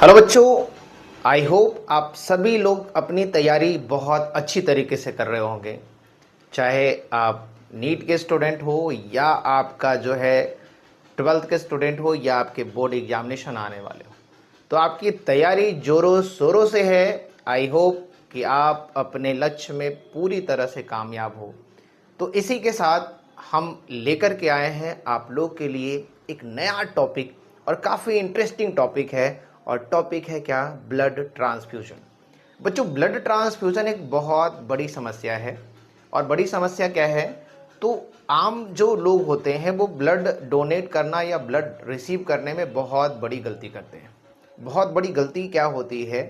Hello बच्चों, I hope आप सभी लोग अपनी तैयारी बहुत अच्छी तरीके से कर रहे होंगे। चाहे आप नीट के स्टूडेंट हो या आपका जो है 12th के स्टूडेंट हो या आपके बोर्ड एग्जामिनेशन आने वाले हो, तो आपकी तैयारी जोरों शोरों से है। आई होप कि आप अपने लक्ष्य में पूरी तरह से कामयाब हो। तो इसी के साथ हम लेकर के आए हैं आप लोग के लिए एक नया टॉपिक, और काफ़ी इंटरेस्टिंग टॉपिक है। और टॉपिक है क्या? Blood transfusion. बच्चों, ब्लड ट्रांसफ्यूजन एक बहुत बड़ी समस्या है। और बड़ी समस्या क्या है? तो आम जो लोग होते हैं वो ब्लड डोनेट करना या ब्लड रिसीव करने में बहुत बड़ी गलती करते हैं। बहुत बड़ी गलती क्या होती है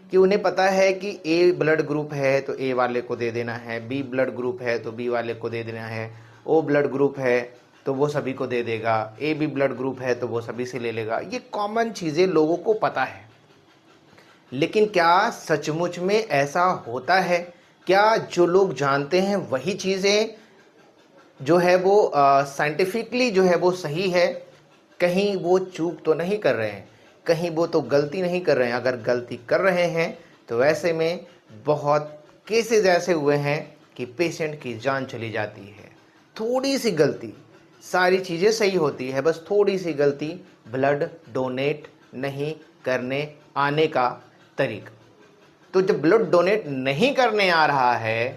कि उन्हें पता है कि ए ब्लड ग्रुप है तो ए वाले को दे देना है, बी ब्लड ग्रुप है तो बी वाले को दे देना है, ओ ब्लड ग्रुप है तो वो सभी को दे देगा, ए बी ब्लड ग्रुप है तो वो सभी से ले लेगा। ये कॉमन चीज़ें लोगों को पता है, लेकिन क्या सचमुच में ऐसा होता है? क्या जो लोग जानते हैं वही चीज़ें जो है वो साइंटिफिकली जो है वो सही है? कहीं वो चूक तो नहीं कर रहे हैं, कहीं वो तो गलती नहीं कर रहे हैं। अगर गलती कर रहे हैं तो ऐसे में बहुत केसेस ऐसे हुए हैं कि पेशेंट की जान चली जाती है। थोड़ी सी गलती, सारी चीज़ें सही होती है, बस थोड़ी सी गलती, ब्लड डोनेट नहीं करने आने का तरीका। तो जब ब्लड डोनेट नहीं करने आ रहा है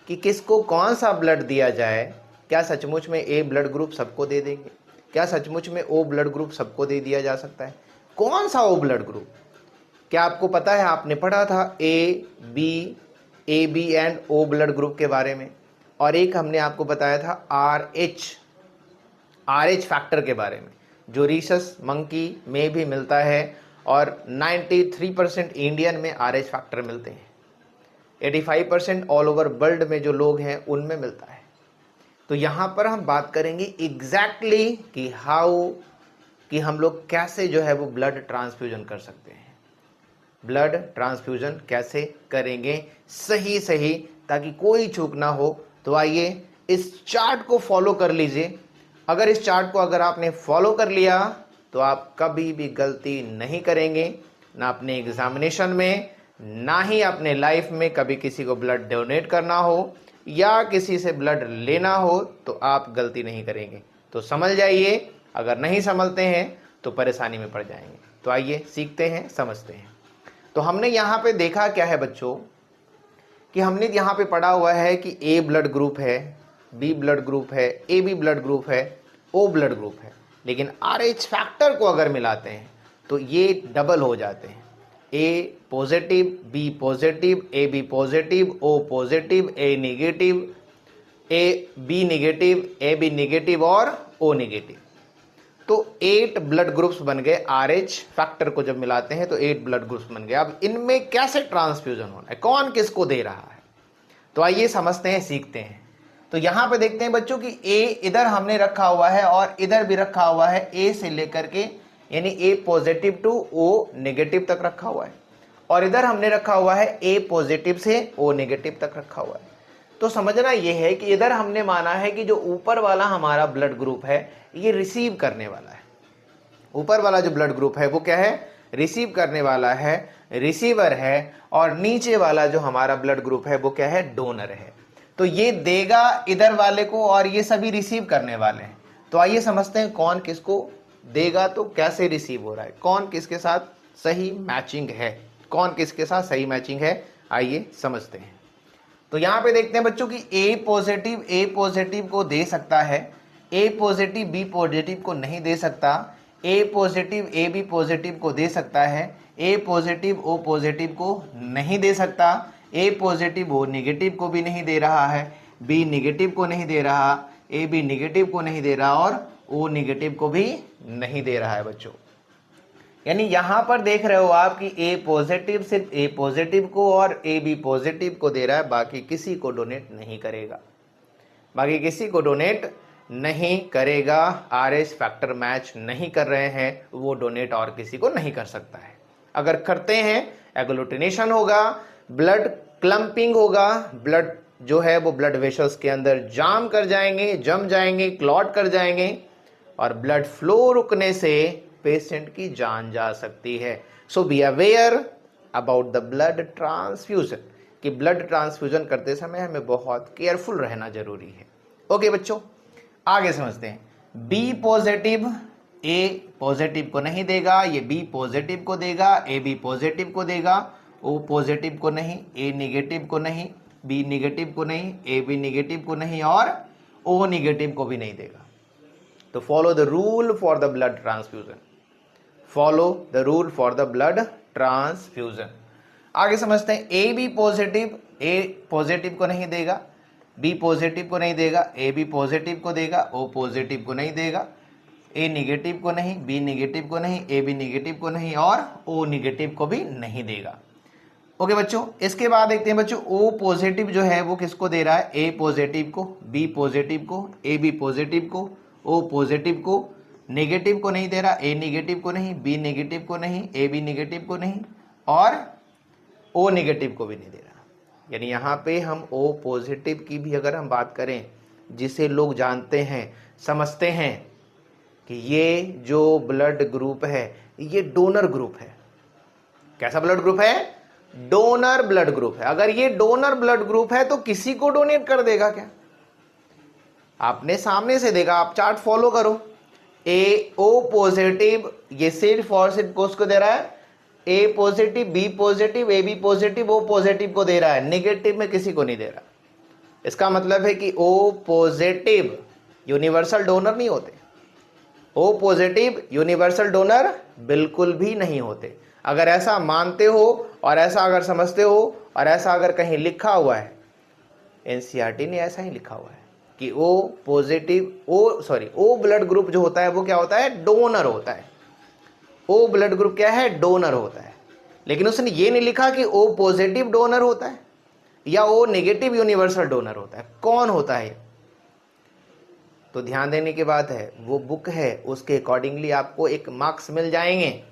कि किसको कौन सा ब्लड दिया जाए, क्या सचमुच में ए ब्लड ग्रुप सबको दे देंगे? क्या सचमुच में ओ ब्लड ग्रुप सबको दे दिया जा सकता है? कौन सा ओ ब्लड ग्रुप? क्या आपको पता है? आपने पढ़ा था A B and O blood group के बारे में, और एक हमने आपको बताया था आर एच फैक्टर के बारे में, जो रीसस मंकी में भी मिलता है, और 93% इंडियन में आर एच फैक्टर मिलते हैं। 85% ऑल ओवर वर्ल्ड में जो लोग हैं उनमें मिलता है। तो यहाँ पर हम बात करेंगे एग्जैक्टली कि हाउ, कि हम लोग कैसे जो है वो ब्लड ट्रांसफ्यूजन कर सकते हैं। ब्लड ट्रांसफ्यूजन कैसे करेंगे सही सही, ताकि कोई चूक ना हो। तो आइए इस चार्ट को फॉलो कर लीजिए। अगर इस चार्ट को अगर आपने फॉलो कर लिया तो आप कभी भी गलती नहीं करेंगे, ना अपने एग्जामिनेशन में, ना ही अपने लाइफ में कभी किसी को ब्लड डोनेट करना हो या किसी से ब्लड लेना हो तो आप गलती नहीं करेंगे। तो समझ जाइए, अगर नहीं समझते हैं तो परेशानी में पड़ जाएंगे। तो आइए सीखते हैं, समझते हैं। तो हमने यहाँ पे देखा क्या है बच्चों, कि हमने यहाँ पे पढ़ा हुआ है कि ए ब्लड ग्रुप है, बी ब्लड ग्रुप है, ए बी ब्लड ग्रुप है, ओ ब्लड ग्रुप है। लेकिन आर एच फैक्टर को अगर मिलाते हैं तो ये डबल हो जाते हैं। A positive, B positive, A B positive, O positive, A negative, A B negative, A B negative और ओ निगेटिव। तो 8 ब्लड ग्रुप्स बन गए। आर एच फैक्टर को जब मिलाते हैं तो 8 ब्लड ग्रुप्स बन गए। अब इनमें कैसे ट्रांसफ्यूजन होना है, कौन किसको दे रहा है, तो आइए समझते हैं, सीखते हैं। तो यहां पे देखते हैं बच्चों कि ए इधर हमने रखा हुआ है और इधर भी रखा हुआ है, ए से लेकर के, यानी ए पॉजिटिव टू ओ नेगेटिव तक रखा हुआ है, और इधर हमने रखा हुआ है ए पॉजिटिव से ओ नेगेटिव तक रखा हुआ है। तो समझना यह है कि इधर हमने माना है कि जो ऊपर वाला हमारा ब्लड ग्रुप है ये रिसीव करने वाला है। ऊपर वाला जो ब्लड ग्रुप है वो क्या है? रिसीव करने वाला है, रिसीवर है। और नीचे वाला जो हमारा ब्लड ग्रुप है वो क्या है? डोनर है। तो ये देगा इधर वाले को और ये सभी रिसीव करने वाले हैं। तो आइए समझते हैं कौन किसको देगा, तो कैसे रिसीव हो रहा है, कौन किसके साथ सही मैचिंग है, कौन किसके साथ सही मैचिंग है, आइए समझते हैं। तो यहां पे देखते हैं बच्चों कि ए पॉजिटिव को दे सकता है, ए पॉजिटिव बी पॉजिटिव को नहीं दे सकता, ए पॉजिटिव ए बी पॉजिटिव को दे सकता है, ए पॉजिटिव ओ पॉजिटिव को नहीं दे सकता, ए पॉजिटिव ओ निगेटिव को भी नहीं दे रहा है, बी निगेटिव को नहीं दे रहा, ए बी निगेटिव को नहीं दे रहा और ओ निगेटिव को भी नहीं दे रहा है बच्चों। यानी यहां पर देख रहे हो आप कि ए पॉजिटिव सिर्फ ए पॉजिटिव को और ए बी पॉजिटिव को दे रहा है, बाकी किसी को डोनेट नहीं करेगा, बाकी किसी को डोनेट नहीं करेगा। आर एच फैक्टर मैच नहीं कर रहे हैं, वो डोनेट और किसी को नहीं कर सकता है। अगर करते हैं एग्लूटिनेशन होगा, ब्लड क्लम्पिंग होगा, ब्लड जो है वो ब्लड वेसल्स के अंदर जाम कर जाएंगे, जम जाएंगे, क्लॉट कर जाएंगे, और ब्लड फ्लो रुकने से पेशेंट की जान जा सकती है। So be aware about the blood transfusion, कि ब्लड ट्रांसफ्यूजन करते समय हमें बहुत केयरफुल रहना जरूरी है। ओके बच्चों, आगे समझते हैं। बी पॉजिटिव ए पॉजिटिव को नहीं देगा, ये बी पॉजिटिव को देगा, ए बी पॉजिटिव को देगा, ओ पॉजिटिव को नहीं, ए निगेटिव को नहीं, बी निगेटिव को नहीं, ए बी निगेटिव को नहीं, और ओ निगेटिव को भी नहीं देगा। तो follow the rule for the blood transfusion, follow the rule for the blood transfusion. आगे समझते हैं। A B positive A positive को नहीं देगा, बी पॉजिटिव को नहीं देगा, ए बी पॉजिटिव को देगा, ओ पॉजिटिव को नहीं देगा, ए निगेटिव को नहीं, बी निगेटिव को नहीं, ए बी निगेटिव को नहीं, और ओ निगेटिव को भी नहीं देगा। ओके बच्चों, इसके बाद देखते हैं बच्चों, ओ पॉजिटिव जो है वो किसको दे रहा है? ए पॉजिटिव को, बी पॉजिटिव को, ए बी पॉजिटिव को, ओ पॉजिटिव को, नेगेटिव को नहीं दे रहा, ए निगेटिव को नहीं, बी निगेटिव को नहीं, ए बी निगेटिव को नहीं, और ओ निगेटिव को भी नहीं दे रहा। यानी यहाँ पे हम ओ पॉजिटिव की भी अगर हम बात करें, जिसे लोग जानते हैं, समझते हैं कि ये जो ब्लड ग्रुप है ये डोनर ग्रुप है। कैसा ब्लड ग्रुप है? डोनर ब्लड ग्रुप है। अगर ये डोनर ब्लड ग्रुप है तो किसी को डोनेट कर देगा क्या? आपने सामने से देखा, आप चार्ट फॉलो करो। ए ओ पॉजिटिव ये सिर्फ और सिर्फ किसको दे रहा है? A positive, B positive, A B positive, O positive को दे रहा है, निगेटिव में किसी को नहीं दे रहा। इसका मतलब है कि ओ पॉजिटिव यूनिवर्सल डोनर नहीं होते, ओ पॉजिटिव यूनिवर्सल डोनर बिल्कुल भी नहीं होते। अगर ऐसा मानते हो और ऐसा अगर समझते हो और ऐसा अगर कहीं लिखा हुआ है, एनसीईआरटी ने ऐसा ही लिखा हुआ है कि O positive O blood group जो होता है वो क्या होता है? डोनर होता है। ओ ब्लड ग्रुप क्या है? डोनर होता है। लेकिन उसने ये नहीं लिखा कि ओ पॉजिटिव डोनर होता है या ओ नेगेटिव यूनिवर्सल डोनर होता है। कौन होता है? तो ध्यान देने की बात है, वो बुक है, उसके अकॉर्डिंगली आपको एक मार्क्स मिल जाएंगे।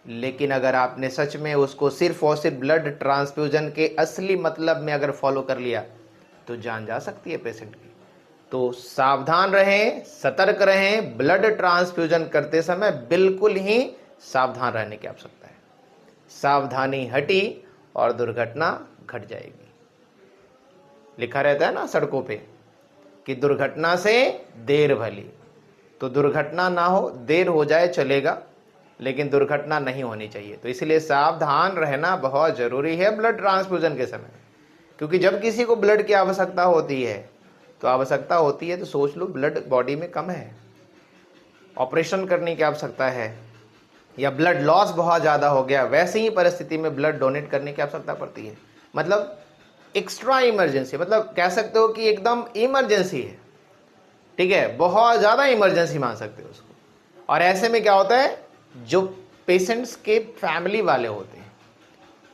लेकिन अगर आपने सच में उसको सिर्फ और सिर्फ ब्लड ट्रांसफ्यूजन के असली मतलब में अगर फॉलो कर लिया तो जान जा सकती है पेशेंट की। तो सावधान रहें, सतर्क रहें। ब्लड ट्रांसफ्यूजन करते समय बिल्कुल ही सावधान रहने की आवश्यकता है। सावधानी हटी और दुर्घटना घट जाएगी। लिखा रहता है ना सड़कों पे कि दुर्घटना से देर भली। तो दुर्घटना ना हो, देर हो जाए चलेगा, लेकिन दुर्घटना नहीं होनी चाहिए। तो इसलिए सावधान रहना बहुत जरूरी है ब्लड ट्रांसफ्यूजन के समय। क्योंकि जब किसी को ब्लड की आवश्यकता होती है तो सोच लो ब्लड बॉडी में कम है, ऑपरेशन करने की आवश्यकता है, या ब्लड लॉस बहुत ज़्यादा हो गया, वैसे ही परिस्थिति में ब्लड डोनेट करने की आवश्यकता पड़ती है। मतलब एक्स्ट्रा इमरजेंसी, मतलब कह सकते हो कि एकदम इमरजेंसी है, ठीक है, बहुत ज़्यादा इमरजेंसी मान सकते हो उसको। और ऐसे में क्या होता है, जो पेशेंट्स के फैमिली वाले होते हैं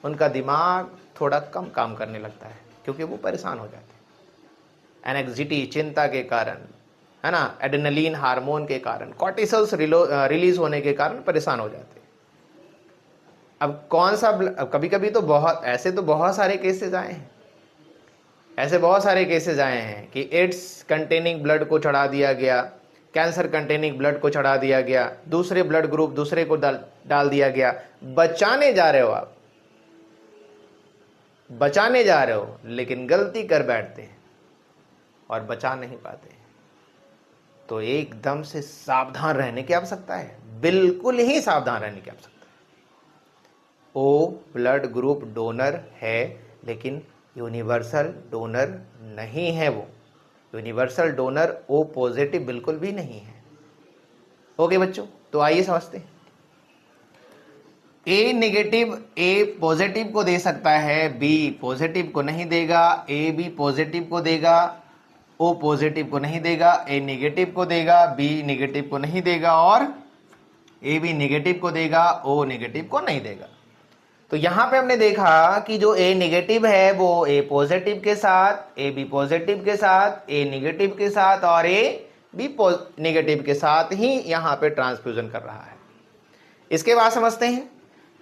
उनका दिमाग थोड़ा कम काम करने लगता है, क्योंकि वो परेशान हो जाते हैं एंग्जाइटी, चिंता के कारण, है ना, एड्रेनलिन हार्मोन के कारण, कॉर्टिसोल्स रिलीज होने के कारण परेशान हो जाते हैं। अब कौन सा कभी कभी तो बहुत सारे केसेस आए हैं, ऐसे बहुत सारे केसेस आए हैं कि एड्स कंटेनिंग ब्लड को चढ़ा दिया गया, कैंसर कंटेनिंग ब्लड को चढ़ा दिया गया, दूसरे ब्लड ग्रुप दूसरे को डाल दिया गया। बचाने जा रहे हो आप, बचाने जा रहे हो, लेकिन गलती कर बैठते हैं और बचा नहीं पाते। तो एकदम से सावधान रहने की आवश्यकता है, बिल्कुल ही सावधान रहने की आवश्यकता है। ओ ब्लड ग्रुप डोनर है, लेकिन यूनिवर्सल डोनर नहीं है। वो यूनिवर्सल डोनर ओ पॉजिटिव बिल्कुल भी नहीं है। ओके बच्चों, तो आइए समझते हैं। ए नेगेटिव ए पॉजिटिव को दे सकता है, बी पॉजिटिव को नहीं देगा, ए बी पॉजिटिव को देगा, ओ पॉजिटिव को नहीं देगा, ए नेगेटिव को देगा, बी नेगेटिव को नहीं देगा, और ए बी नेगेटिव को देगा, ओ नेगेटिव को नहीं देगा। तो यहां पे हमने देखा कि जो ए नेगेटिव है वो ए पॉजिटिव के साथ, ए बी पॉजिटिव के साथ, ए नेगेटिव के साथ और ए बी नेगेटिव के साथ ही यहां पे ट्रांसफ्यूजन कर रहा है। इसके बाद समझते हैं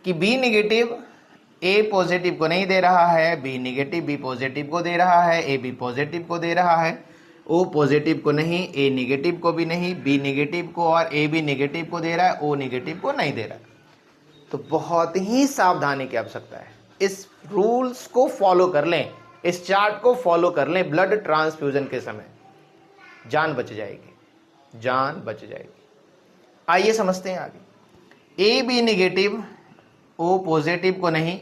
कि बी नेगेटिव ए पॉजिटिव को नहीं दे रहा है, बी नेगेटिव बी पॉजिटिव को दे रहा है, ए बी पॉजिटिव को दे रहा है, ओ पॉजिटिव को नहीं, ए नेगेटिव को भी नहीं, बी नेगेटिव को और ए बी नेगेटिव को दे रहा है, ओ नेगेटिव को नहीं दे रहा है। तो बहुत ही सावधानी की आवश्यकता है। इस रूल्स को फॉलो कर लें, इस चार्ट को फॉलो कर लें, ब्लड ट्रांसफ्यूजन के समय जान बच जाएगी, जान बच जाएगी। आइए समझते हैं आगे। A B negative, O positive को नहीं,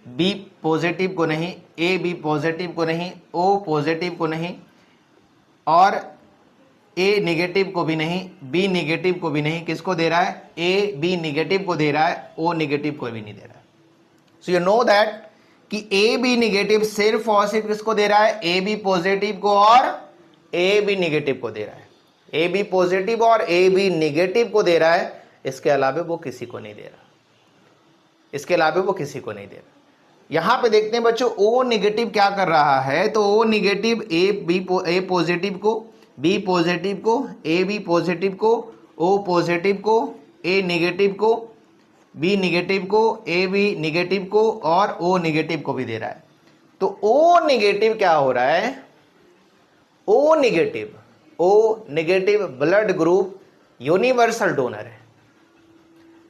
बी पॉजिटिव को नहीं, ए बी पॉजिटिव को नहीं, ओ पॉजिटिव को नहीं, और ए निगेटिव को भी नहीं, बी निगेटिव को भी नहीं। किसको दे रहा है? ए बी निगेटिव को दे रहा है, ओ निगेटिव को भी नहीं दे रहा है। सो यू नो दैट कि ए बी निगेटिव सिर्फ और सिर्फ किसको दे रहा है? ए बी पॉजिटिव को और ए बी निगेटिव को दे रहा है। ए बी पॉजिटिव और ए बी निगेटिव को दे रहा है, इसके अलावा वो किसी को नहीं दे रहा, इसके अलावा वो किसी को नहीं दे रहा। यहां पे देखते हैं बच्चों, ओ निगेटिव क्या कर रहा है, तो ओ निगेटिव ए पॉजिटिव को, बी पॉजिटिव को, ए बी पॉजिटिव को, ओ पॉजिटिव को, ए निगेटिव को, बी निगेटिव को, ए बी निगेटिव को और ओ निगेटिव को भी दे रहा है। तो ओ निगेटिव क्या हो रहा है? O negative blood group universal donor है।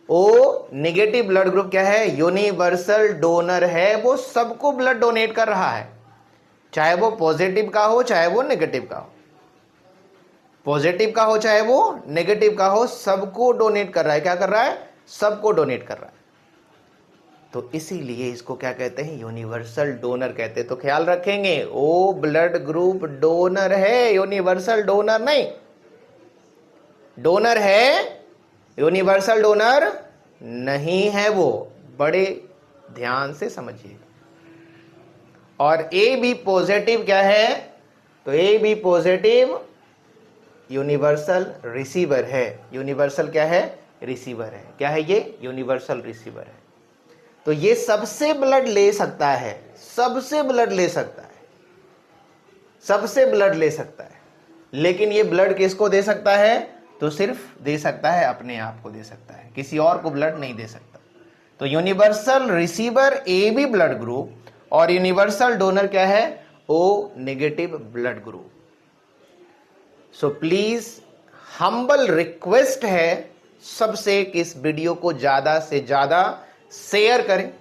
ओ निगेटिव ब्लड ग्रुप क्या है? यूनिवर्सल डोनर है। वो सबको ब्लड डोनेट कर रहा है, चाहे वो पॉजिटिव का हो चाहे वो नेगेटिव का हो, पॉजिटिव का हो चाहे वो नेगेटिव का हो, सबको डोनेट कर रहा है। क्या कर रहा है? सबको डोनेट कर रहा है। तो इसीलिए इसको क्या कहते हैं? यूनिवर्सल डोनर कहते हैं। तो ख्याल रखेंगे, ओ ब्लड ग्रुप डोनर है, यूनिवर्सल डोनर नहीं। डोनर है, यूनिवर्सल डोनर नहीं है वो। बड़े ध्यान से समझिए। और ए बी पॉजिटिव क्या है? तो A B positive universal receiver है। यूनिवर्सल क्या है? रिसीवर है। क्या है ये? यूनिवर्सल रिसीवर है। तो ये सबसे ब्लड ले सकता है, सबसे ब्लड ले सकता है, सबसे ब्लड ले सकता है। लेकिन ये ब्लड किसको दे सकता है? तो सिर्फ दे सकता है अपने आप को दे सकता है, किसी और को ब्लड नहीं दे सकता। तो universal receiver A B blood group और यूनिवर्सल डोनर क्या है? O negative blood group. So please humble request है सबसे कि इस वीडियो को ज्यादा से ज्यादा शेयर करें,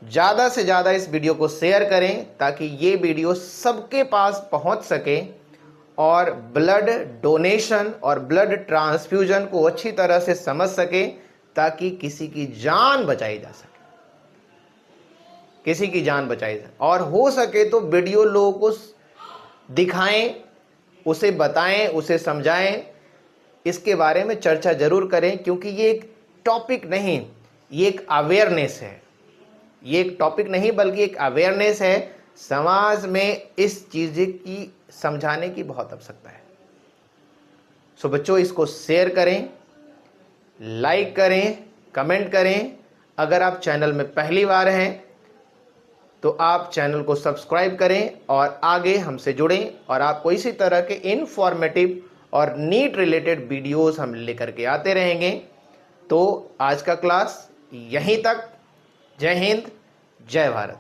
ज्यादा से ज्यादा इस वीडियो को शेयर करें, ताकि ये वीडियो सबके पास पहुंच सके और ब्लड डोनेशन और ब्लड ट्रांसफ्यूजन को अच्छी तरह से समझ सके, ताकि किसी की जान बचाई जा सके, किसी की जान बचाई जाए। और हो सके तो वीडियो लोगों को दिखाएं, उसे बताएं, उसे समझाएं, इसके बारे में चर्चा जरूर करें, क्योंकि ये एक टॉपिक नहीं, ये एक अवेयरनेस है। ये एक टॉपिक नहीं बल्कि एक अवेयरनेस है। समाज में इस चीज की समझाने की बहुत आवश्यकता है। सो बच्चों, इसको शेयर करें, लाइक करें, कमेंट करें। अगर आप चैनल में पहली बार हैं तो आप चैनल को सब्सक्राइब करें और आगे हमसे जुड़ें, और आपको इसी तरह के इंफॉर्मेटिव और नीट रिलेटेड वीडियोस हम लेकर के आते रहेंगे। तो आज का क्लास यहीं तक। जय हिंद, जय भारत।